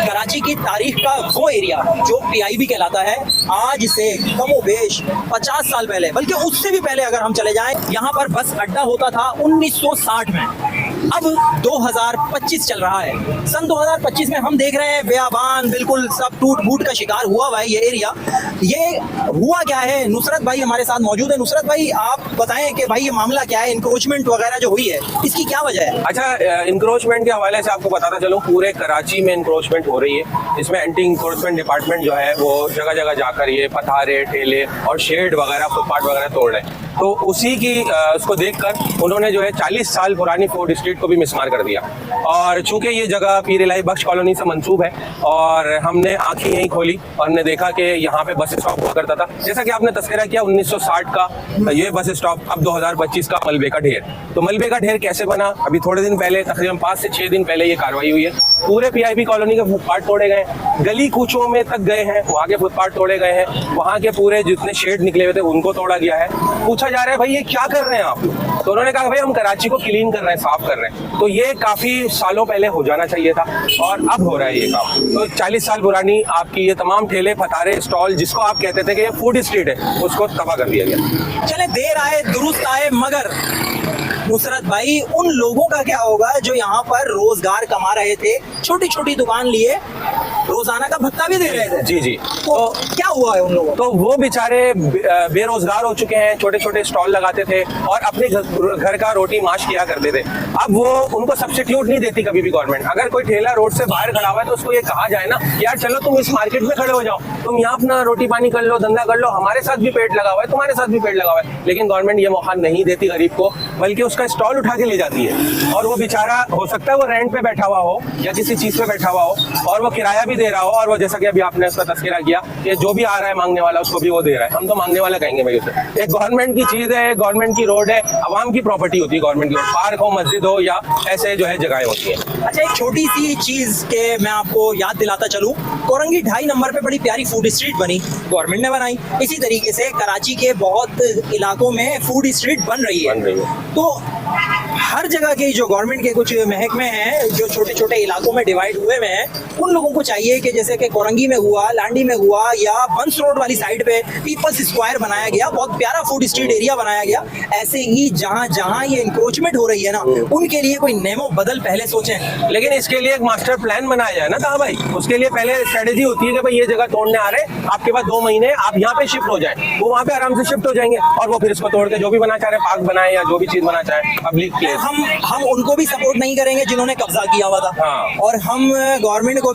कराची की तारीख का वो एरिया जो पीआईबी कहलाता है, आज से कमोबेश 50 साल पहले, बल्कि उससे भी पहले अगर हम चले जाएं, यहाँ पर बस अड्डा होता था 1960 में। अब 2025 चल रहा है। सन 2025 में हम देख रहे हैं बेआबान, बिल्कुल सब टूट फूट का शिकार हुआ हुआ है ये एरिया। ये हुआ क्या है? नुसरत भाई हमारे साथ मौजूद है। नुसरत भाई, आप बताएं कि भाई ये मामला क्या है, इंक्रोचमेंट वगैरह जो हुई है इसकी क्या वजह है? अच्छा, इंक्रोचमेंट के हवाले से आपको बताता चलूं, पूरे कराची में इंक्रोचमेंट हो रही है। इसमें एंटी इंक्रोचमेंट डिपार्टमेंट जो है वो जगह जगह जाकर ये पथारे, ठेले और शेड वगैरह, फुटपाथ वगैरह तोड़ रहे हैं। तो उसी की उसको देखकर उन्होंने जो है 40 साल पुरानी फोर्ड स्ट्रीट को भी मिसमार कर दिया। और चूंकि ये जगह पीर इलाही बख्श कॉलोनी से मंसूब है और हमने आंखें यहीं खोली और हमने देखा कि यहाँ पे बस स्टॉप हुआ करता था। जैसा कि आपने तस्करा किया 1960 का ये बस स्टॉप, अब 2025 का मलबे का ढेर। तो मलबे का ढेर कैसे बना? अभी थोड़े दिन पहले, तकरीबन 5 से 6 दिन पहले ये कार्रवाई हुई है। पूरे पीआईबी कॉलोनी के फुटपाथ तोड़े गए, गली कूचों में तक गए हैं, वहाँ के फुटपाथ तोड़े गए हैं, वहाँ के पूरे जितने शेड निकले हुए थे उनको तोड़ा गया है। पूछा जा रहा है भाई ये क्या कर रहे हैं आप? तो उन्होंने कहा भाई हम कराची को क्लीन कर रहे हैं, साफ कर रहे हैं। तो ये काफी सालों पहले हो जाना चाहिए था और अब हो रहा है ये काम। तो 40 साल पुरानी आपकी ये तमाम ठेले, फतारे, स्टॉल, जिसको आप कहते थे कि ये फूड स्ट्रीट है, उसको तबाह कर दिया गया। चले देर आए दुरुस्त आए, मगर नुसरत भाई उन लोगों का क्या होगा जो यहाँ पर रोजगार कमा रहे थे, छोटी छोटी दुकान लिए, रोजाना का भत्ता भी दे रहे थे? जी जी। तो क्या हुआ है उन लोगों? तो वो बेचारे बेरोजगार हो चुके हैं, छोटे छोटे स्टॉल लगाते थे और अपने घर का रोटी माश किया करते थे। अब वो उनको सब्स्टिट्यूट नहीं देती कभी भी गवर्नमेंट। अगर कोई ठेला रोड से बाहर खड़ा हुआ है तो उसको ये कहा जाए ना, यार चलो तुम इस मार्केट में खड़े हो जाओ, तुम यहाँ अपना रोटी पानी कर लो, धंधा कर लो, हमारे साथ भी पेट लगा हुआ है, तुम्हारे साथ भी पेट लगा हुआ है। लेकिन गवर्नमेंट ये मौका नहीं देती गरीब को, बल्कि उसका स्टॉल उठा के ले जाती है। और वो बेचारा, हो सकता है वो रेंट पे बैठा हुआ हो या किसी चीज पे बैठा हुआ हो और वो किराया भी दे रहा हो, और वो जैसा कि अभी आपने उसका तस्करा किया कि जो भी आ रहा है मांगने वाला उसको भी वो दे रहा है। हम तो मांगने वाला कहेंगे भाई उसे। एक गवर्नमेंट की चीज है, गवर्नमेंट की रोड है, आवाम की प्रॉपर्टी होती है गवर्नमेंट की। पार्क हो, मस्जिद हो या ऐसे जो है जगहें होती है। अच्छा, एक छोटी सी चीज के मैं आपको याद दिलाता चलूं, कोरंगी 2.5 नंबर पे बड़ी प्यारी फूड स्ट्रीट बनी, गवर्नमेंट ने बनाई। इसी तरीके से कराची के बहुत इलाकों में फूड स्ट्रीट बन रही है। तो हर जगह के जो गवर्नमेंट के कुछ महकमे हैं जो छोटे छोटे इलाकों में डिवाइड हुए हुए हैं, उन लोगों को चाहिए कि जैसे कि कोरंगी में हुआ, लांडी में हुआ, या बंस रोड वाली साइड पे पीपल्स स्क्वायर बनाया गया, बहुत प्यारा फूड स्ट्रीट एरिया बनाया गया। ऐसे ही जहां जहां ये इंक्रोचमेंट हो रही है ना, उनके लिए कोई नेमो बदल पहले सोचें। लेकिन इसके लिए एक मास्टर प्लान बनाया जाए ना कहा भाई। उसके लिए पहले स्ट्रेटेजी होती है कि भाई ये जगह तोड़ने आ रहे हैं, आपके पास 2 महीने, आप यहाँ पे शिफ्ट हो जाए। वो वहाँ पे आराम से शिफ्ट हो जाएंगे और वो फिर इसको तोड़ के जो भी बना चाह रहे, पार्क बनाए या जो भी चीज बना चाहे, पब्लिक प्लेस। हम उनको भी सपोर्ट नहीं करेंगे जिन्होंने कब्जा किया हुआ था, हाँ। और हम गवर्नमेंट को भी